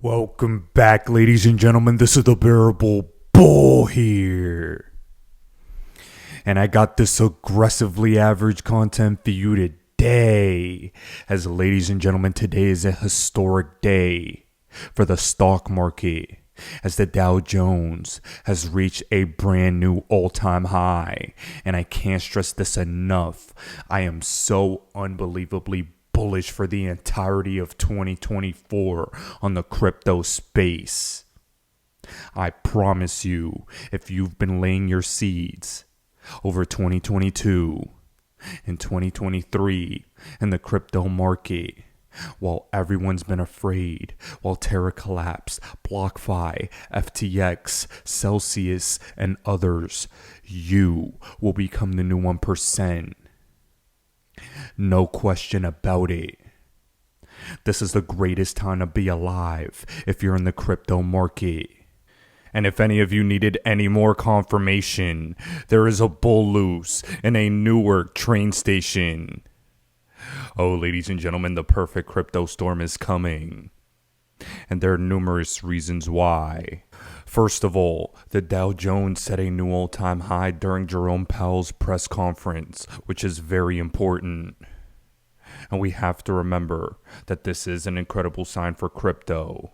Welcome back, ladies and gentlemen. This is the Bearable Bull here. And I got this aggressively average content for you today. As ladies and gentlemen, today is a historic day for the stock market, as the Dow Jones has reached a brand new all-time high. And I can't stress this enough. I am so unbelievably bullish for the entirety of 2024 on the crypto space. I promise you, if you've been laying your seeds over 2022 and 2023 in the crypto market, while everyone's been afraid, while Terra collapsed, BlockFi, FTX, Celsius, and others, you will become the new 1%. No question about it. This is the greatest time to be alive if you're in the crypto market. And if any of you needed any more confirmation, there is a bull loose in a Newark train station. Oh, ladies and gentlemen, the perfect crypto storm is coming. And there are numerous reasons why. First of all, the Dow Jones set a new all-time high during Jerome Powell's press conference, which is very important. And we have to remember that this is an incredible sign for crypto.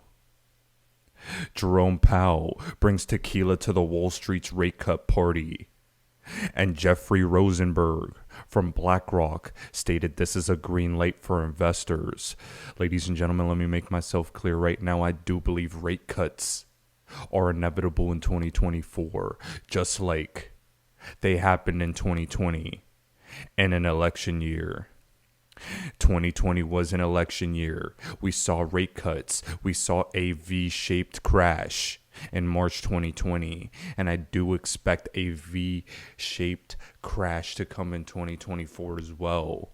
Jerome Powell brings tequila to the Wall Street's rate cut party. And Jeffrey Rosenberg from BlackRock stated this is a green light for investors. Ladies and gentlemen, let me make myself clear right now. I do believe rate cuts are inevitable in 2024, just like they happened in 2020 and an election year. 2020 was an election year. We saw rate cuts. We saw a V-shaped crash in March 2020. And I do expect a V-shaped crash to come in 2024 as well.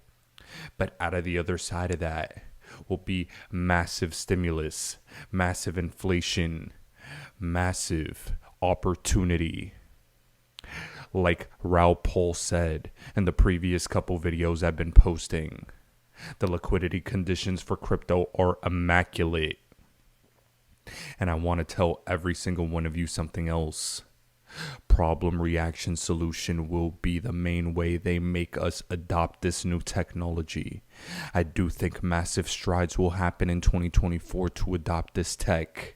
But out of the other side of that will be massive stimulus, massive inflation, massive opportunity. Like Raoul Pal said in the previous couple videos I've been posting, the liquidity conditions for crypto are immaculate. And I want to tell every single one of you something else. Problem, reaction, solution will be the main way they make us adopt this new technology. I do think massive strides will happen in 2024 to adopt this tech.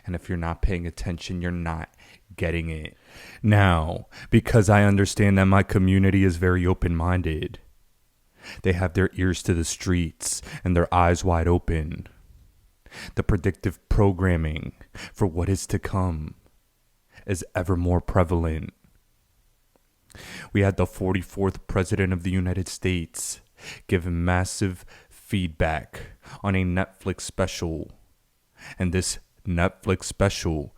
And if you're not paying attention, you're not getting it. Now, because I understand that my community is very open-minded, they have their ears to the streets and their eyes wide open. The predictive programming for what is to come is ever more prevalent. We had the 44th President of the United States give massive feedback on a Netflix special. And this Netflix special,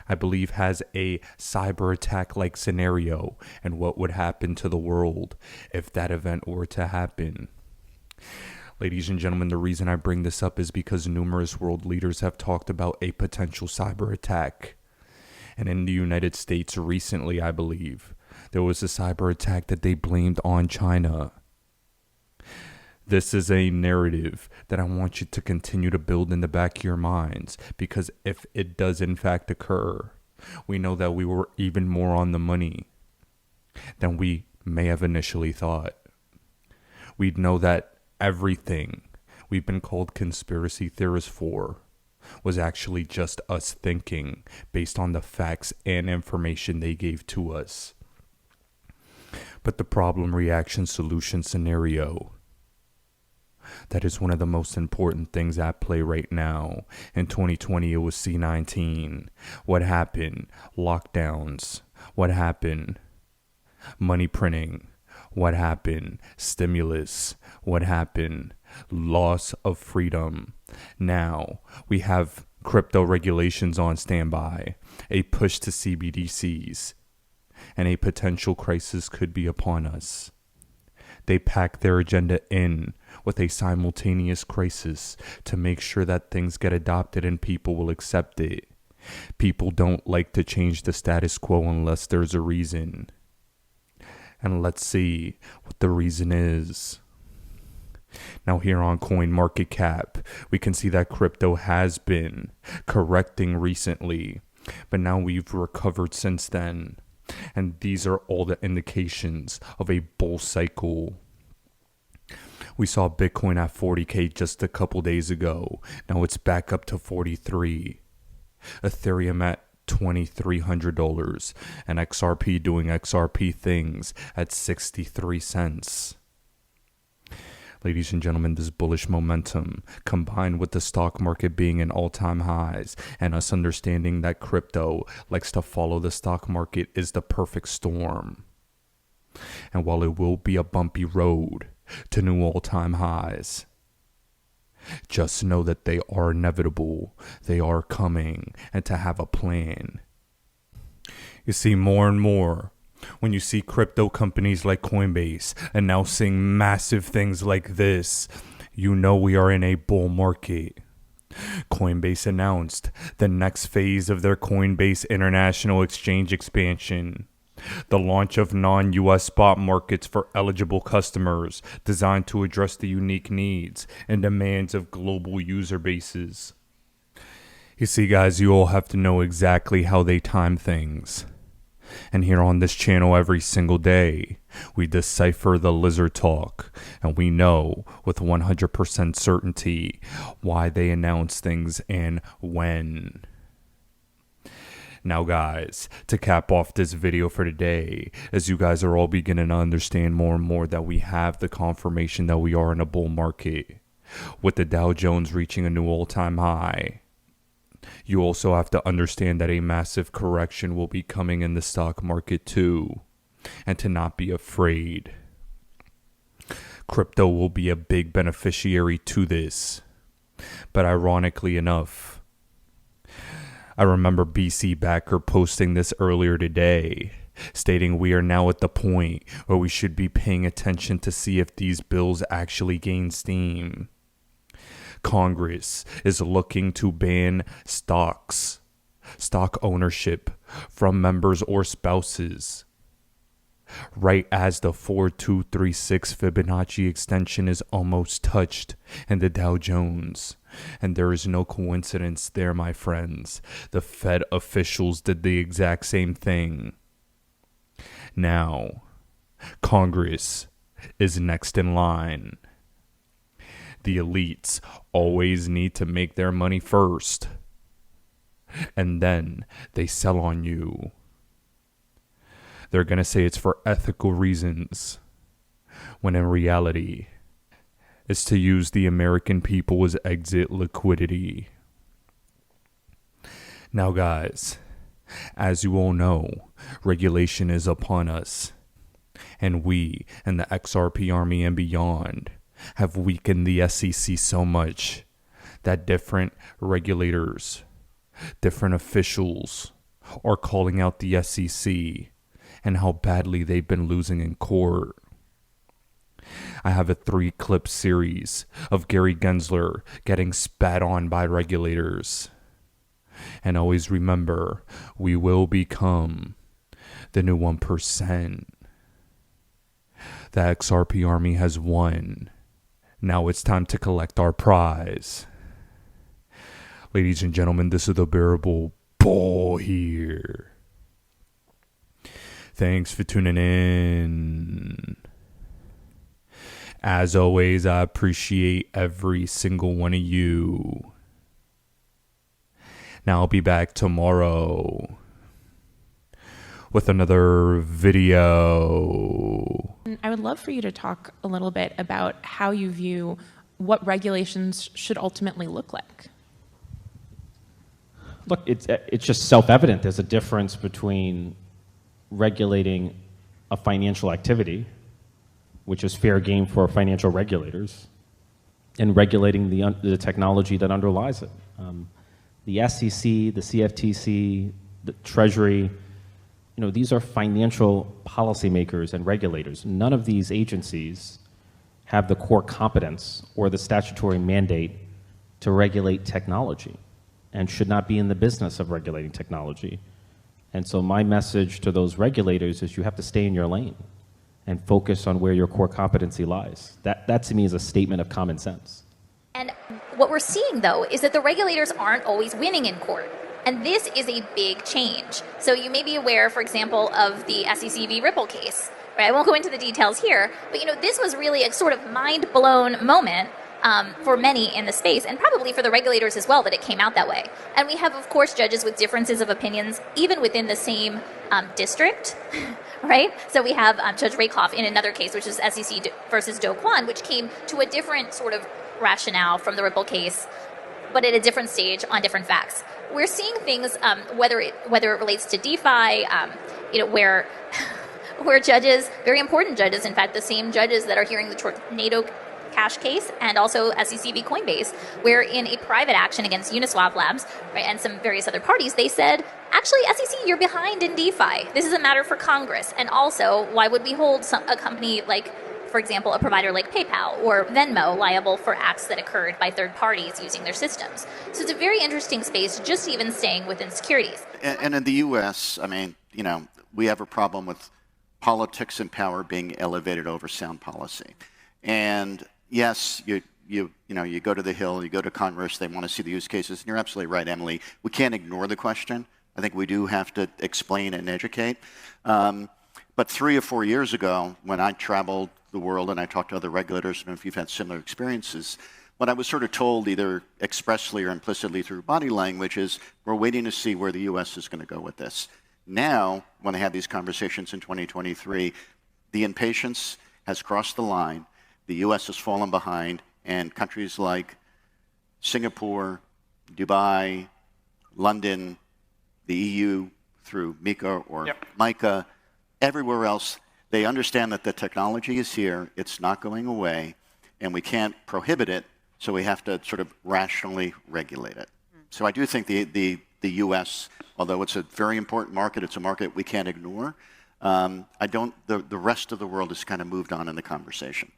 I believe, has a cyber attack like scenario and what would happen to the world if that event were to happen. Ladies and gentlemen, the reason I bring this up is because numerous world leaders have talked about a potential cyber attack. And in the United States recently, I believe, there was a cyber attack that they blamed on China. This is a narrative that I want you to continue to build in the back of your minds, because if it does in fact occur, we know that we were even more on the money than we may have initially thought. We'd know that everything we've been called conspiracy theorists for was actually just us thinking based on the facts and information they gave to us. But the problem, reaction, solution scenario, that is one of the most important things at play right now. In 2020, it was C-19. What happened? Lockdowns. What happened? Money printing. What happened? Stimulus. What happened? Loss of freedom. Now, we have crypto regulations on standby, a push to CBDCs, and a potential crisis could be upon us. They pack their agenda in with a simultaneous crisis to make sure that things get adopted and people will accept it. People don't like to change the status quo unless there's a reason. And let's see what the reason is. Now here on CoinMarketCap, we can see that crypto has been correcting recently, but now we've recovered since then. And these are all the indications of a bull cycle. We saw Bitcoin at 40K just a couple days ago. Now it's back up to 43. Ethereum at $2,300 and XRP doing XRP things at 63 cents. Ladies and gentlemen, this bullish momentum, combined with the stock market being in all-time highs and us understanding that crypto likes to follow the stock market, is the perfect storm. And while it will be a bumpy road to new all-time highs, just know that they are inevitable, they are coming, and to have a plan. You see, more and more, when you see crypto companies like Coinbase announcing massive things like this, you know we are in a bull market. Coinbase announced the next phase of their Coinbase International Exchange expansion, the launch of non-US spot markets for eligible customers designed to address the unique needs and demands of global user bases. You see, guys, you all have to know exactly how they time things. And here on this channel every single day, we decipher the lizard talk, and we know with 100% certainty why they announce things and when. Now guys, to cap off this video for today, as you guys are all beginning to understand more and more that we have the confirmation that we are in a bull market, with the Dow Jones reaching a new all-time high, you also have to understand that a massive correction will be coming in the stock market too, and to not be afraid. Crypto will be a big beneficiary to this, but ironically enough, I remember BC Backer posting this earlier today, stating we are now at the point where we should be paying attention to see if these bills actually gain steam. Congress is looking to ban stock ownership from members or spouses, right as the 4236 Fibonacci extension is almost touched in the Dow Jones. And there is no coincidence there, my friends. The Fed officials did the exact same thing. Now, Congress is next in line. The elites always need to make their money first, and then they sell on you. They're going to say it's for ethical reasons, when in reality, it's to use the American people as exit liquidity. Now guys, as you all know, regulation is upon us, and we and the XRP army and beyond have weakened the SEC so much that different regulators, different officials are calling out the SEC and how badly they've been losing in court. I have a 3-clip series of Gary Gensler getting spat on by regulators. And always remember, we will become the new 1%. The XRP army has won. Now it's time to collect our prize. Ladies and gentlemen, this is the Bearable Bull here. Thanks for tuning in. As always, I appreciate every single one of you. Now I'll be back tomorrow with another video. I would love for you to talk a little bit about how you view what regulations should ultimately look like. Look, it's just self-evident. There's a difference between regulating a financial activity, which is fair game for financial regulators, and regulating the technology that underlies it. The SEC, the CFTC, the Treasury, these are financial policymakers and regulators. None of these agencies have the core competence or the statutory mandate to regulate technology and should not be in the business of regulating technology. And so my message to those regulators is you have to stay in your lane. and focus on where your core competency lies. That to me is a statement of common sense. And what we're seeing, though, is that the regulators aren't always winning in court. And this is a big change. So you may be aware, for example, of the SEC v. Ripple case. Right? I won't go into the details here, but this was really a sort of mind-blown moment for many in the space, and probably for the regulators as well, that it came out that way. And we have, of course, judges with differences of opinions, even within the same district, right? So we have Judge Rakoff in another case, which is SEC versus Do Kwon, which came to a different sort of rationale from the Ripple case, but at a different stage on different facts. We're seeing things, whether it relates to DeFi, where judges, very important judges, in fact, the same judges that are hearing the Tornado Cash case and also SEC v. Coinbase, where in a private action against Uniswap Labs, right, and some various other parties, they said, actually, SEC, you're behind in DeFi. This is a matter for Congress. And also, why would we hold a company like, for example, a provider like PayPal or Venmo liable for acts that occurred by third parties using their systems? So it's a very interesting space, just even staying within securities. And in the U.S., we have a problem with politics and power being elevated over sound policy. And yes, you go to the Hill, you go to Congress, they want to see the use cases. And you're absolutely right, Emily. We can't ignore the question. I think we do have to explain and educate. But 3 or 4 years ago, when I traveled the world and I talked to other regulators, I don't know if you've had similar experiences, what I was sort of told either expressly or implicitly through body language is, we're waiting to see where the U.S. is going to go with this. Now, when I have these conversations in 2023, the impatience has crossed the line. The U.S. has fallen behind, and countries like Singapore, Dubai, London, the EU through MiCA or MiCA, everywhere else, they understand that the technology is here, it's not going away, and we can't prohibit it, so we have to sort of rationally regulate it. So I do think the U.S., although it's a very important market, it's a market we can't ignore, the rest of the world has kind of moved on in the conversation.